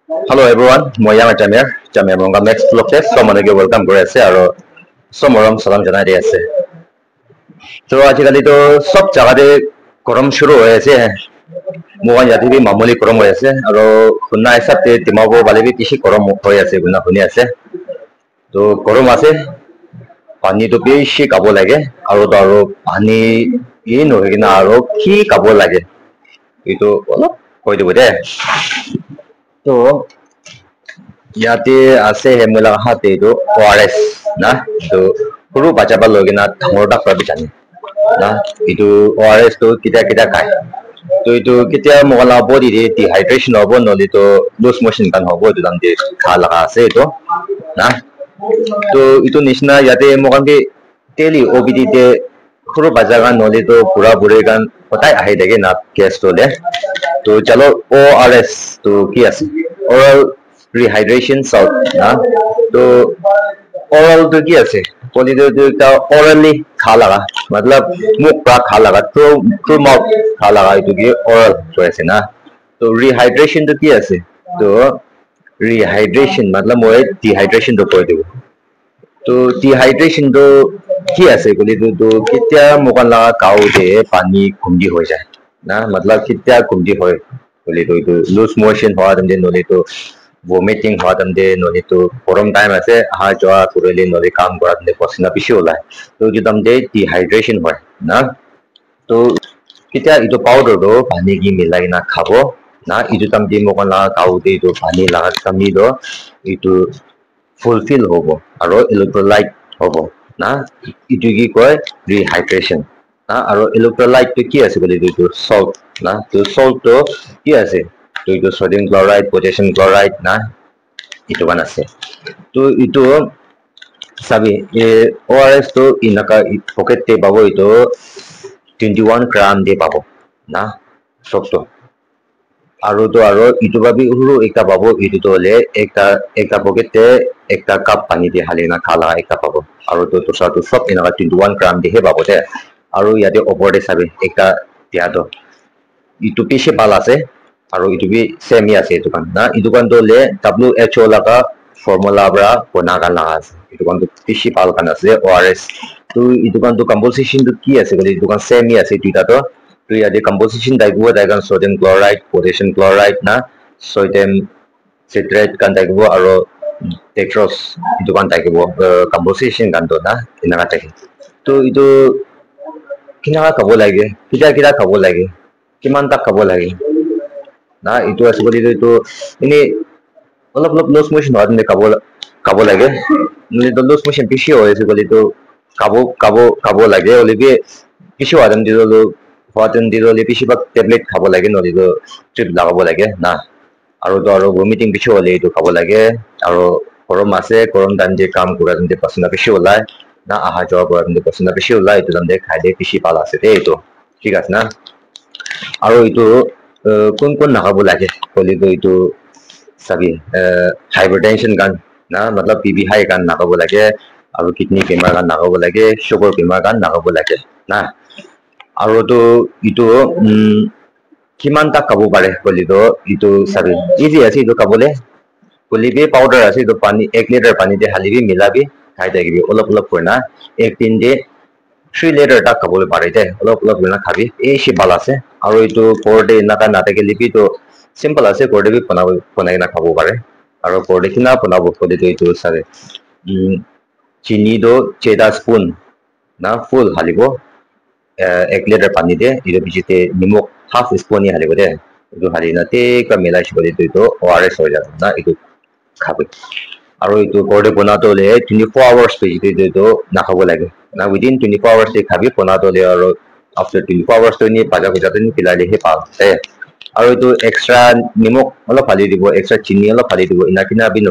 Hello everyone, moi yang Jamir. Jamir mongga next vlog test. So manage welcome করে আছে আৰু সমৰম সালাম জনাই দি আছে। তো আজিকালি তো সব জায়গাতে গৰম শুৰু হৈ আছে। মই ইয়াতে বি মামুলি গৰম হৈ আছে আৰু শুনা হিচাপে ডিমাপুৰ বালি বি বেছি গৰম হৈ আছে শুনি আছে। তো গৰম আছে পানীটো বেছি খাব লাগে আৰু পানী নহয় কিনা আৰু কি খাব লাগে এইটো অলপ কৈ দিব দে। তো ইয়াতে আছে হেমলা হাতে এইটো ORS না তো সৰু বাচ্চা পৰা লৈ কিনা ডাঙৰ তাক পৰা জানে না এইটো ORS তো কেতিয়া কেতিয়া খায় তো এইটো কেতিয়া মোকালা হ'ব দি ডিহাইড্ৰেশ্যন হ'ব নহ'লে তো লুজ মোশ্যন কান হ'ব এইটো দাম খা লগা আছে এইটো না তো এইটো নিচিনা ইয়াতে মোকানকে ডেইলি OPD তে সৰু বাচ্চা কান নহ'লে তো বুঢ়া বুঢ়ী কান সদায় আহি থাকে না কেছ ল'লে তো চলো ORS তো কি আছে oral rehydration salt ना तो oral तो क्या है बोली तो क्या orally खा लगा मतलब मुख का खा लगा तो through mouth खा लगा तो ये oral तो ऐसे ना तो rehydration तो क्या है तो rehydration मतलब मोए dehydration तो कोई दो तो dehydration तो क्या है बोली तो कितना मुकन लगा काउ दे पानी कुंडी हो जाए ना मतलब कितना कुंडी हो बोले तो लूज मोशन हुआ तुमने नोले तो vomiting हुआ तुमने नोले तो गरम टाइम ऐसे हाँ जो कुरेले नोले काम करा तुमने पसीना पीछे होला है तो जो तुमने डिहाइड्रेशन हुआ ना तो कितना इतो पाउडर दो पानी की मिला के ना खाबो ना इतो तुमने मुकन लगा काउ दे तो पानी लगा कमी दो इतो ফুলফিল হ'ব আৰু ইলেক্ট্ৰোলাইট হ'ব না ইটো কি কয় ৰিহাইড্ৰেশ্যন না আৰু ইলেক্ট্ৰোলাইটটো কি আছে বুলি এইটো সল্ট না তো সল্টটো কি আছে তো এইটো সোডিয়াম ক্লোৰাইড পটাছিয়াম ক্লোৰাইড না এইটো মান আছে তো এইটো চাবি ORS তো ইনকা পকেটতে পাব এইটো 21 গ্ৰাম দিয়ে পাব না সবটো আৰু ইটো ভাবি সৰু একটা পাব ইটো হলে একটা পকেটতে একটা কাপ পানী দিয়ে হালি না খালা একটা পাব আৰু তো তোসাটো সব এনেকা 21 গ্ৰাম দিয়ে পাব দে আৰু ইয়াতে ওপৰতে চাবি একটা দিয়াটো ইটো পিছে পাল আছে আৰু ইটো বি সেমি আছে এইটো কান না ইটো কান তো হলে WHO লাগা ফৰ্মুলা পৰা বনাগা লাগা আছে ইটো কান তো পিছে পাল কান আছে ORS তো ইটো কান তো কম্পোজিশন তো কি আছে বলে ইটো কান সেমি আছে দুটাটো तो यादे कंपोजिशन दाइगो दाइगन सोडियम क्लोराइड पोटेशियम क्लोराइड ना सोडियम सिट्रेट कान दाइगो आरो डेक्ट्रोस दुकान दाइगो कंपोजिशन कान तो ना इना ताके तो इतो किना खाबो लागे किटा खाबो लागे किमान तक खाबो लागे ना इतो असबली तो इने অলপ লস মোশন হয় না খাবো লাগে মানে তো লস মোশন বেশি হয়েছে বলি তো খাবো লাগে ওলিকে কিছু আদম দিলো হোৱাতেন দিলে বেছিভাগ টেবলেট খাব লাগে নহ'লে ট্ৰিপ লগাব লাগে না আৰু ভমিটিং কিছু হ'লে এইটো খাব লাগে আৰু গৰম আছে গৰম টাইম দিয়ে কাম কৰা যেনে পচিনা বেছি ওলায় না আহা যোৱা কৰা যেনে পচিনা বেছি ওলায় এইটো যেনে খাইলে বেছি ভাল আছে দেই এইটো ঠিক আছে না আৰু এইটো কোন নাখাব লাগে ক'লেতো এইটো চাবি হাইপাৰটেনশ্যন গান না মতলব BP হাই গান নাখাব লাগে আৰু কিডনি বেমাৰ গান নাখাব লাগে চুগাৰ বেমাৰ গান নাখাব লাগে না আৰু তো ইটো কিমান তাক খাব পাৰে কলিতো ইটো চাবি ইজি আছে ইটো খাবলে কলিবি পাউডাৰ আছে ইটো পানী 1 লিটাৰ পানীতে হালিবি মিলাবি খাই থাকিবি অলপ কৰি না এক দিন দে 3 লিটাৰ তাক খাবলৈ পাৰে দে অলপ না খাবি এই ভাল আছে আৰু ইটো পৰডে নাকা নাথাকে লিপি তো সিম্পল আছে পৰডে বি বনাই না খাব পাৰে আৰু পৰডে কিনা বনাব কলিতো ইটো চাবি চিনি দো 6 স্পুন না ফুল হালিব 1 লিটাৰ পানী দে ইটো পিছতে নিমখ হাফ স্পুন হালিব দে ইটো হালি না তেকা মিলাই বলে তো ORS হৈ যাব না ইটো খাবি আৰু ইটো পৰডে বনাতে হলে 24 আৱাৰ্স পিছতে তো নাখাব লাগে না উইদিন 24 আৱাৰ্স দে খাবি বনাতে হলে আৰু আফটাৰ 24 আৱাৰ্স তো নি পাজা গজাতে নি পিলালেহে পাল আৰু ইটো এক্সট্ৰা নিমখ অলপ হালি দিব এক্সট্ৰা চিনি অলপ হালি দিব ইনা বি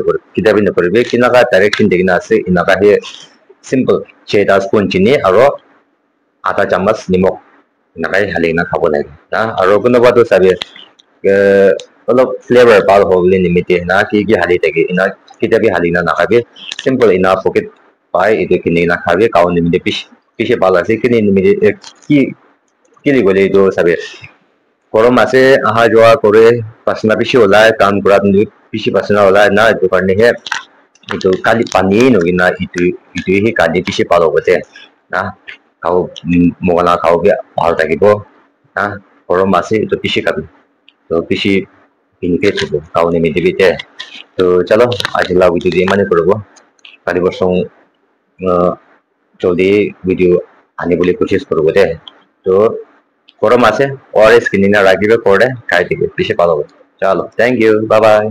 নকৰিবি কিনাকা ডাইৰেকশন দেখিনা আছে ইনাকা হে সিম্পল 6 স্পুন চিনি আৰু আধা চামচ নিমখ নাকাই হালি না খাব লাগে না আৰু কোনোবাটো চাবি অলপ ফ্লেভাৰ ভাল হ'বলৈ নিমিতে না কি হালি থাকে ইনা কিতাবি হালি না নাখাবি সিম্পল ইনা পকেট পাই এইটো কিনি না খাবি কাও নিমিতে পিছে ভাল আছে কিনি নিমিতে কি গ'লে এইটো চাবি গৰম আছে আহা যোৱা কৰে পাছনা পিছে ওলাই কাম কৰা বেশি পাচ্ছে না ওলা না itu কারণে হে itu kali pani no gina itu hi kali বেশি পালো বটে না খাও মোগলা খাও গে ভালো থাকিব না গরম আছে তো বেশি খাবি তো বেশি বেনিফিট হবো খাও নিমিদিবিতে তো চলো আজ লা ভিডিও দিয়ে মানে করব কালি বসং জলদি ভিডিও আনিবলৈ কোশিশ করব দে তো গরম আছে ওআরএস কিনিনা রাখিবে করে খাই দিবে বেশি ভালো হবে চলো থ্যাংক ইউ বাই বাই